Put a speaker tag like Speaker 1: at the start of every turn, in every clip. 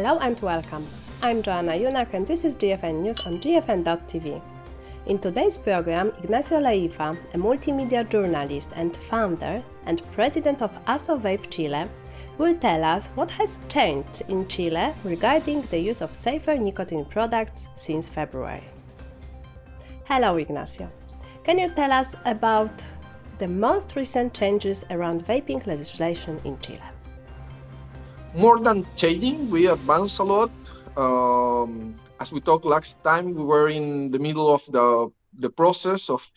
Speaker 1: Hello and welcome. I'm Joanna Junak and this is GFN News on GFN.tv. In today's program, Ignacio Leiva, a multimedia journalist and founder and president of ASO Vape Chile, will tell us what has changed in Chile regarding the use of safer nicotine products since February. Hello Ignacio. Can you tell us about the most recent changes around vaping legislation in Chile?
Speaker 2: More than changing, we advanced a lot. As we talked last time, we were in the middle of the process of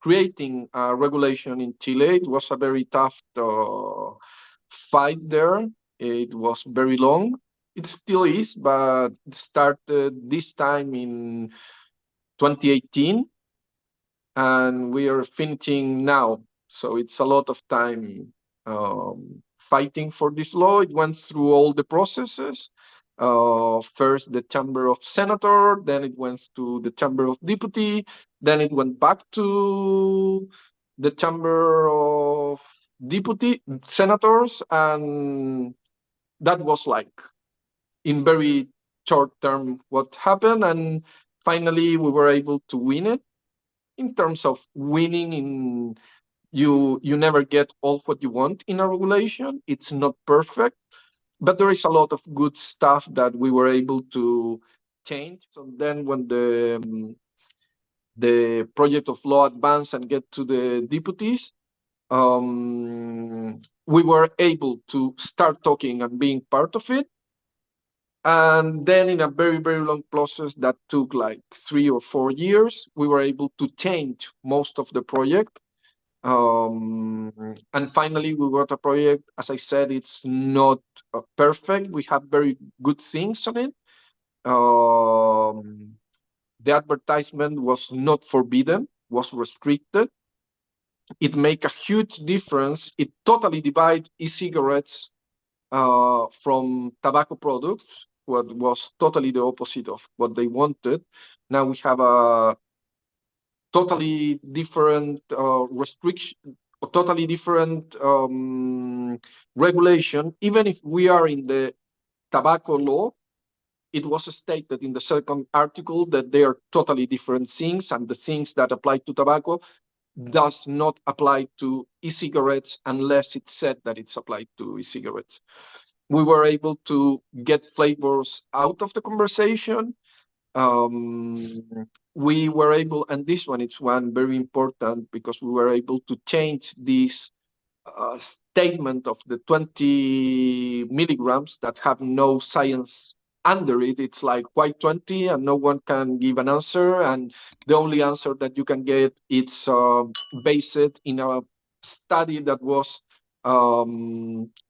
Speaker 2: creating a regulation in Chile. It was a very tough fight there. It was very long. It still is, but it started this time in 2018, and we are finishing now. So it's a lot of time fighting for this law. It went through all the processes. First, the Chamber of Senators, then it went to the Chamber of Deputy, then it went back to the Chamber of Deputy Senators, and that was like in very short term what happened, and finally we were able to win it. In terms of winning, you never get all what you want in a regulation. It's not perfect, but there is a lot of good stuff that we were able to change. So then when the project of law advanced and get to the deputies, we were able to start talking and being part of it. And then in a very, very long process that took like 3 or 4 years, we were able to change most of the project. And finally, we got a project. As I said, it's not perfect. We have very good things on it. The advertisement was not forbidden, was restricted. It make a huge difference. It totally divide e-cigarettes from tobacco products, what was totally the opposite of what they wanted. Now we have a totally different restriction, totally different regulation. Even if we are in the tobacco law, it was stated in the second article that they are totally different things, and the things that apply to tobacco does not apply to e-cigarettes unless it's said that it's applied to e-cigarettes. We were able to get flavors out of the conversation. We were able, and this one is one very important, because we were able to change this statement of the 20 milligrams that have no science under it. It's like, why 20? And no one can give an answer. And the only answer that you can get, it's based in a study that was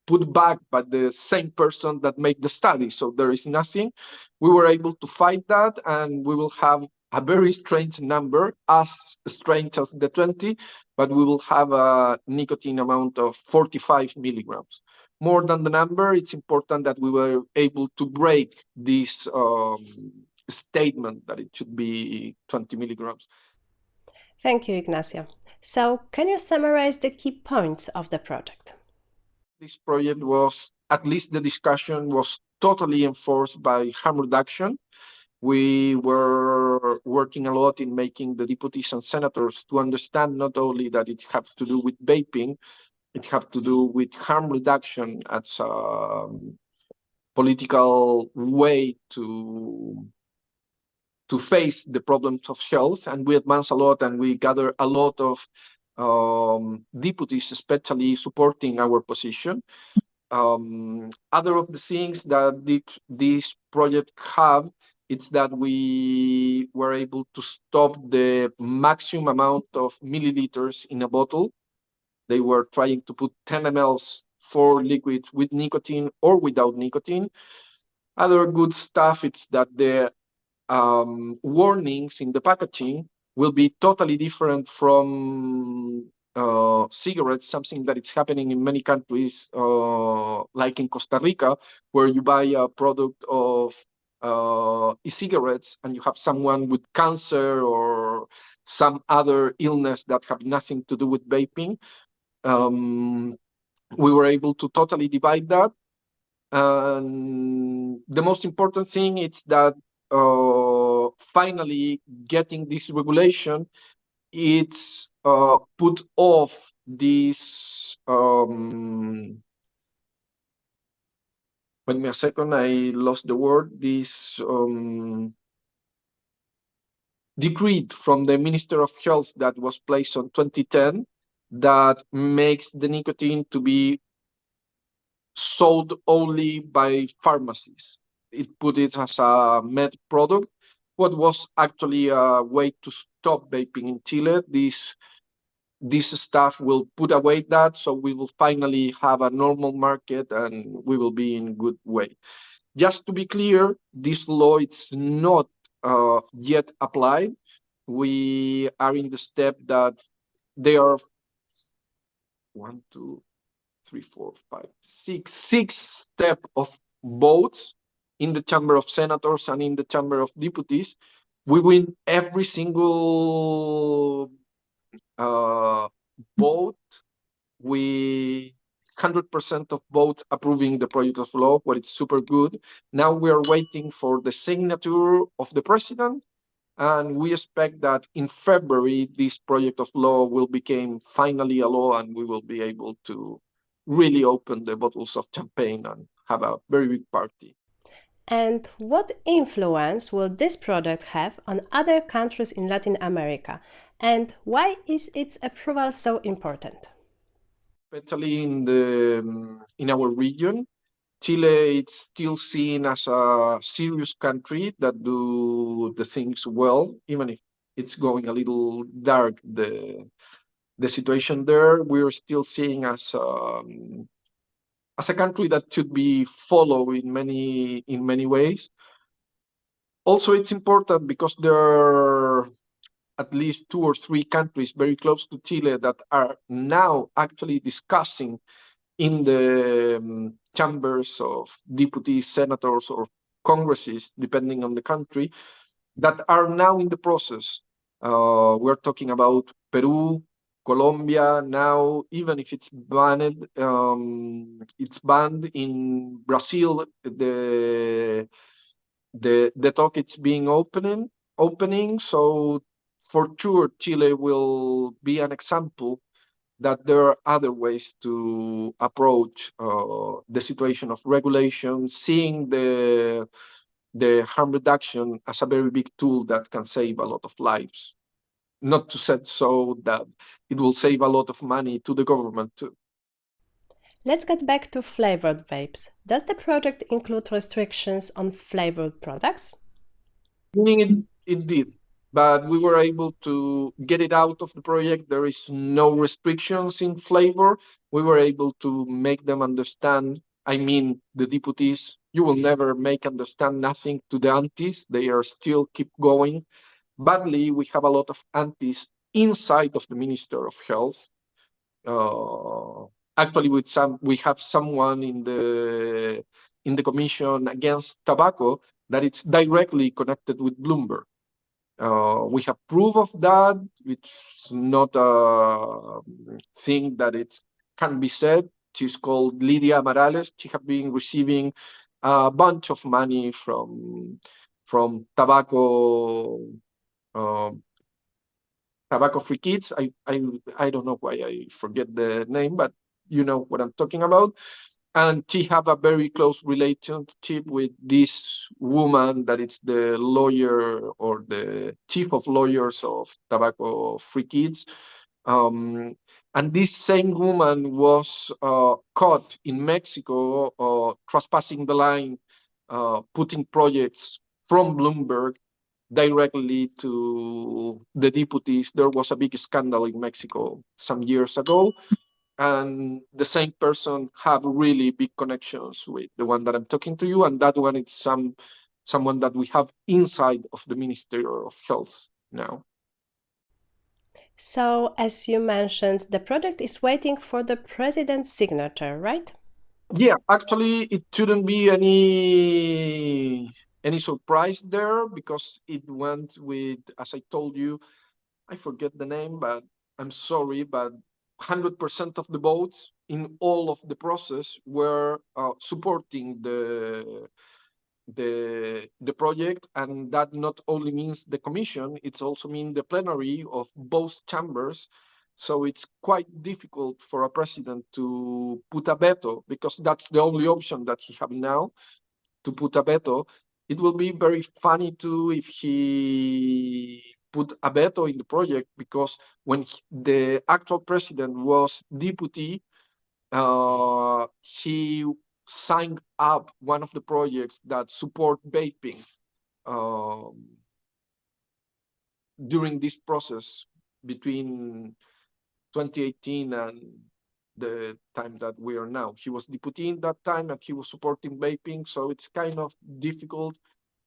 Speaker 2: put back by the same person that made the study. So there is nothing. We were able to fight that, and we will have a very strange number, as strange as the 20, but we will have a nicotine amount of 45 milligrams. More than the number, it's important that we were able to break this statement that it should be 20 milligrams.
Speaker 1: Thank you, Ignacio. So, can you summarize the key points of the project?
Speaker 2: This project was, at least the discussion was totally enforced by harm reduction. We were working a lot in making the deputies and senators to understand not only that it had to do with vaping, it had to do with harm reduction as a political way to face the problems of health. And we advanced a lot, and we gathered a lot of deputies, especially supporting our position. Other of the things that this project have, it's that we were able to stop the maximum amount of milliliters in a bottle. They were trying to put 10 mLs for liquids with nicotine or without nicotine. Other good stuff, it's that the warnings in the packaging will be totally different from cigarettes, something that is happening in many countries, like in Costa Rica, where you buy a product of e-cigarettes and you have someone with cancer or some other illness that have nothing to do with vaping. We were able to totally divide that. And the most important thing is that finally getting this regulation, it's put off this wait me a second, I lost the word, this decree from the Minister of Health that was placed on 2010 that makes the nicotine to be sold only by pharmacies. It put it as a med product. What was actually a way to stop vaping in Chile. This staff will put away that, so we will finally have a normal market and we will be in good way. Just to be clear, this law is not yet applied. We are in the step that there are 1, 2, 3, 4, 5, 6 step of votes in the Chamber of Senators and in the Chamber of Deputies. We win every single vote. We 100% of votes approving the project of law, what is super good. Now we are waiting for the signature of the president, and we expect that in February this project of law will become finally a law, and we will be able to really open the bottles of champagne and have a very big party.
Speaker 1: And what influence will this project have on other countries in Latin America? And why is its approval so important?
Speaker 2: Especially in our region, Chile is still seen as a serious country that do the things well, even if it's going a little dark. The situation there, we're still seeing as a country that should be followed in many ways. Also, it's important because there are at least 2 or 3 countries very close to Chile that are now actually discussing in the chambers of deputies, senators, or congresses, depending on the country, that are now in the process. We're talking about Peru, Colombia now, even if it's banned in Brazil. The talk it's being opening. So for sure, Chile will be an example that there are other ways to approach the situation of regulation, seeing the harm reduction as a very big tool that can save a lot of lives. Not to say so that it will save a lot of money to the government too.
Speaker 1: Let's get back to flavored vapes. Does the project include restrictions on flavored products?
Speaker 2: Meaning it did, but we were able to get it out of the project. There is no restrictions in flavor. We were able to make them understand. I mean, the deputies, you will never make understand nothing to the aunties. They are still keep going. Badly, we have a lot of aunties inside of the Minister of Health. Actually, we have someone in the commission against tobacco that it's directly connected with Bloomberg. We have proof of that. It's not a thing that it can be said. She's called Lydia Morales. She has been receiving a bunch of money from tobacco free kids. I don't know why I forget the name, but you know what I'm talking about. And she have a very close relationship with this woman that is the lawyer or the chief of lawyers of Tobacco Free Kids. And this same woman was caught in Mexico trespassing the line, putting projects from Bloomberg directly to the deputies. There was a big scandal in Mexico some years ago, and the same person have really big connections with the one that I'm talking to you, and that one is someone that we have inside of the Ministry of Health now.
Speaker 1: So, as you mentioned, the project is waiting for the president's signature, right?
Speaker 2: Yeah, actually, it shouldn't be any surprise there because it went with, as I told you, I forget the name, but I'm sorry, but 100% of the votes in all of the process were supporting the project, and that not only means the commission, it also means the plenary of both chambers. So it's quite difficult for a president to put a veto, because that's the only option that he have now, to put a veto. It will be very funny too if he put a veto in the project, because when the actual president was deputy, he signed up one of the projects that support vaping during this process between 2018 and the time that we are now. He was deputy in that time and he was supporting vaping, so it's kind of difficult.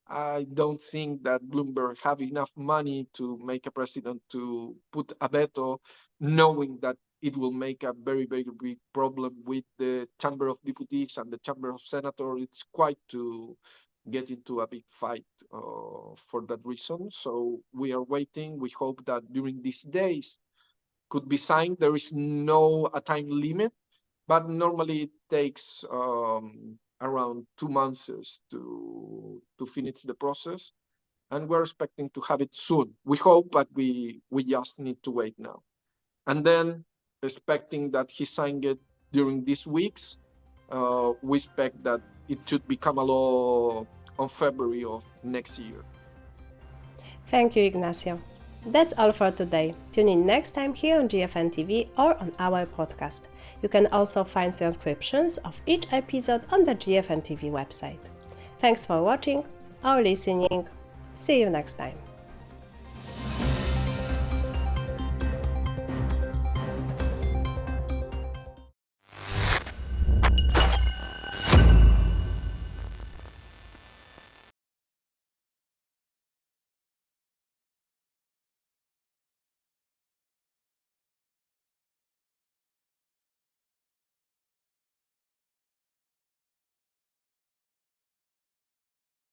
Speaker 2: I don't think that Bloomberg have enough money to make a president to put a veto, knowing that it will make a very, very big problem with the Chamber of Deputies and the Chamber of Senators. It's quite to get into a big fight for that reason. So we are waiting. We hope that during these days could be signed. There is no a time limit, but normally it takes around 2 months to finish the process, and we're expecting to have it soon. We hope, but we just need to wait now. And then, expecting that he signed it during these weeks, we expect that it should become a law on February of next year.
Speaker 1: Thank you, Ignacio. That's all for today. Tune in next time here on GFN TV or on our podcast. You can also find transcriptions of each episode on the GFN TV website. Thanks for watching or listening. See you next time.